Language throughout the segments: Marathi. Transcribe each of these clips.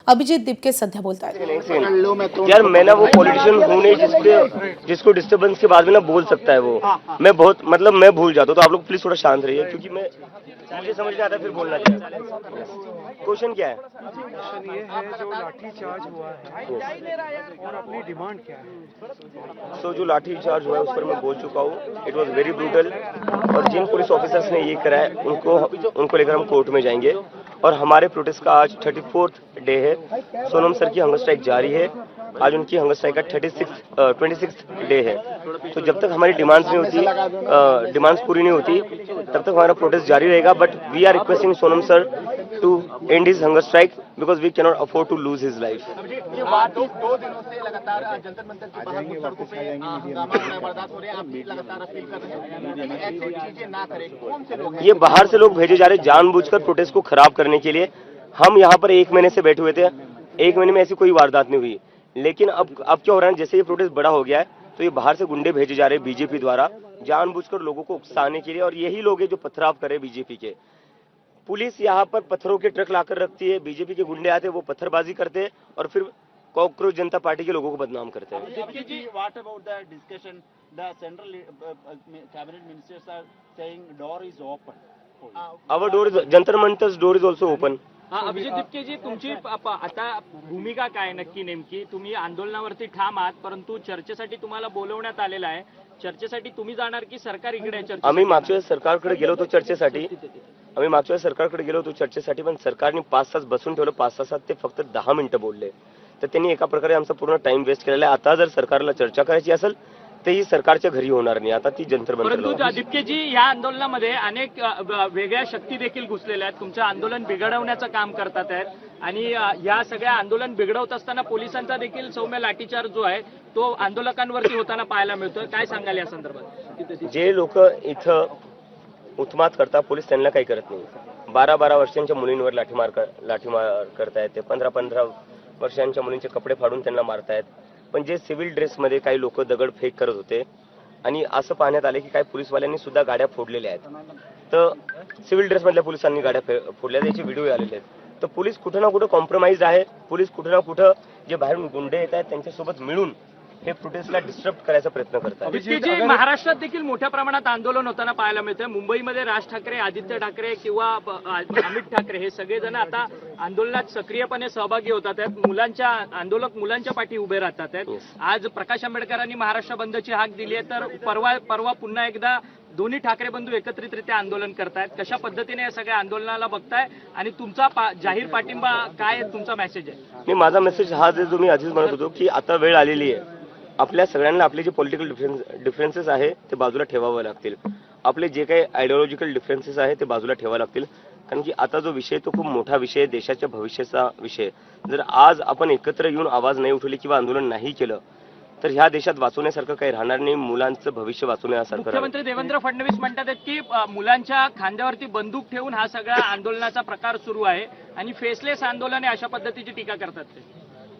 अभिजित दिपके सध्या बोलतायत। यार मैं ना वो पॉलिटिशियन हूँ नहीं जिसको डिस्टर्बेंस के बाद में ना बोल सकता है वो। मैं बहुत मतलब मैं भूल जाता हूँ, तो आप लोग प्लीज थोड़ा शांत रहिए, क्योंकि मुझे समझ नहीं आता फिर बोलना क्या है। क्वेश्चन क्या है? क्वेश्चन ये है जो लाठी चार्ज हुआ है और अपनी डिमांड क्या है? जो लाठी चार्ज हुआ है उस पर मैं बोल चुका हूँ, इट वॉज वेरी ब्रूटल। और जिन पुलिस ऑफिसर्स ने ये करा है उनको लेकर हम कोर्ट में जाएंगे। और हमारे प्रोटेस्ट का आज 34th डे है। सोनम सर की हंगर स्ट्राइक जारी है। आज उनकी हंगर स्ट्राइक का 26th डे है। तो जब तक हमारी डिमांड्स पूरी नहीं होती तब तक हमारा प्रोटेस्ट जारी रहेगा। But we are requesting Sonam sir to end his hunger strike because we can not afford to lose his life. दो दिनों से लगातार जंतर मंतर के बाहर सड़कों पे हंगामा बर्दाश्त हो रहे हैं। आप भी लगातार अपील कर रहे हैं ऐसी चीजें ना करें। कौन से लोग हैं? ये बाहर से लोग भेजे जा रहे जानबूझकर प्रोटेस्ट को खराब करने के लिए। हम यहाँ पर 1 महीने से बैठे हुए थे, 1 महीने में ऐसी कोई वारदात नहीं हुई। लेकिन अब क्या हो रहा है, जैसे ये प्रोटेस्ट बड़ा हो गया है तो ये बाहर से गुंडे भेजे जा रहे हैं बीजेपी द्वारा जानबूझकर लोगों को उकसाने के लिए। और यही लोग हैं जो पथराव करे बीजेपी के। पुलिस यहाँ पर पत्थरों के ट्रक लाकर रखती है, बीजेपी के गुंडे आते हैं, वो पत्थरबाजी करते हैं और फिर कॉकरोच जनता पार्टी के लोगों को बदनाम करते हैं। What about the discussion? The central cabinet ministers are saying door is open. Our door is Jantar Mantar's door is also open. Abhijit Dipke जी, तुमची आता भूमिका काय नक्की नेमकी? तुम्ही आंदोलनावरती ठाम आहात, परंतु चर्चेसाठी तुम्हाला बोलवण्यात आलेलं आहे. चर्चेसाठी तुम्ही जाणार की सरकार इकडे आहे चर्चेसाठी? आम्ही मागच्या वेळेस सरकारकडे गेलो होतो चर्चेसाठी, पण सरकारने 5 तास बसून ठेवलं. 5 तासात ते फक्त 10 मिनिटं बोलले. तर त्यांनी एका प्रकारे आमचा पूर्ण टाइम वेस्ट केलेला आहे. आता जर सरकारला चर्चा करायची असेल तेही सरकारच्या घरी होणार नाही, आता ती जंतर परंतु मंतर. दिपकेजी, या आंदोलनामध्ये अनेक वेगळ्या शक्ती देखील घुसलेल्या आहेत, तुमचं आंदोलन बिघडवण्याचं काम करतात आहेत. आणि या सगळ्या आंदोलन बिघडवत असताना पोलिसांचा देखील सौम्य लाठीचार्ज जो आहे तो आंदोलकांवरती होताना पाहायला मिळतोय. काय सांगाल या संदर्भात? जे लोक इथं उत्मात करतात पोलीस त्यांना काही करत नाही. 12 वर्षांच्या मुलींवर लाठीमार करतायत ते. 15 वर्षांच्या मुलींचे कपडे फाडून त्यांना मारतायत. पण जे सिव्हिल ड्रेसमध्ये काही लोक दगडफेक करत होते आणि असं पाहण्यात आले की काही पोलीसवाल्यांनी सुद्धा गाड्या फोडलेल्या आहेत. तर सिव्हिल ड्रेसमधल्या पोलिसांनी गाड्या फोडल्या, त्याचे व्हिडिओ आलेले आहेत. तर पोलीस कुठं ना कुठं कॉम्प्रोमाइज आहे. पोलीस कुठं ना कुठं जे बाहेरून गुंडे येत आहेत त्यांच्यासोबत मिळून हे प्रोटेस्टला डिस्टर्ब करायचा प्रयत्न करतात. महाराष्ट्रात देखील मोठ्या प्रमाणात आंदोलन होताना पाहायला मिळतंय. मुंबईमध्ये राज ठाकरे, आदित्य ठाकरे किंवा अमित ठाकरे हे सगळेजण आता आंदोलनात सक्रियपणे सहभागी होतात आहेत. आंदोलक मुलांच्या पाठी उभे राहतात आहेत. आज प्रकाश आंबेडकरांनी महाराष्ट्र बंदची हाक दिली आहे, तर परवा पुन्हा एकदा दोन्ही ठाकरे बंधू एकत्रितरित्या आंदोलन करतायत. कशा पद्धतीने या सगळ्या आंदोलनाला बघताय आणि तुमचा जाहीर पाठिंबा काय तुमचा मेसेज आहे? माझा मेसेज हा जो मी आधीच म्हणत होतो की आता वेळ आलेली आहे. आपल्या सगळ्यांना आपले जे पॉलिटिकल डिफरन्सेस आहे ते बाजूला ठेवावे लागतील. आपले जे काही आयडिओलॉजिकल डिफरन्सेस आहे ते बाजूला ठेवावे लागतील. कारण की आता जो विषय तो खूप मोठा विषय, देशाच्या भविष्याचा विषय. जर आज आपण एकत्र येऊन आवाज नाही उठवले किंवा आंदोलन नाही केलं तर ह्या देशात वाचवण्यासारखं काही राहणार नाही. मुलांचं भविष्य वाचवण्यासारखं. मुख्यमंत्री देवेंद्र फडणवीस म्हणतात की मुलांच्या खांद्यावरती बंदूक ठेवून हा सगळा आंदोलनाचा प्रकार सुरू आहे आणि फेसलेस आंदोलन आहे, अशा पद्धतीची टीका करतात ते.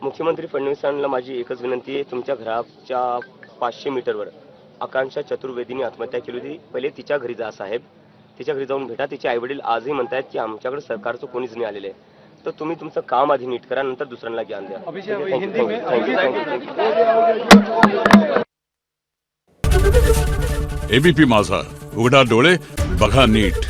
मुख्यमंत्री फडणवीसांना माझी एकच विनंती आहे, तुमच्या घराच्या 500 मीटरवर आकांक्षा चतुर्वेदीने आत्महत्या केली होती. पहिले तिच्या घरी जा साहेब, तिच्या घरी जाऊन भेटा. तिचे आईवडील आजही म्हणतायत की आमच्याकडे सरकारचं कोणीच नाही आलेलं आहे. तर तुम्ही तुमचं काम आधी नीट करा, नंतर दुसऱ्यांना ज्ञान द्या. एबीपी माझा, उघडा डोळे बघा नीट.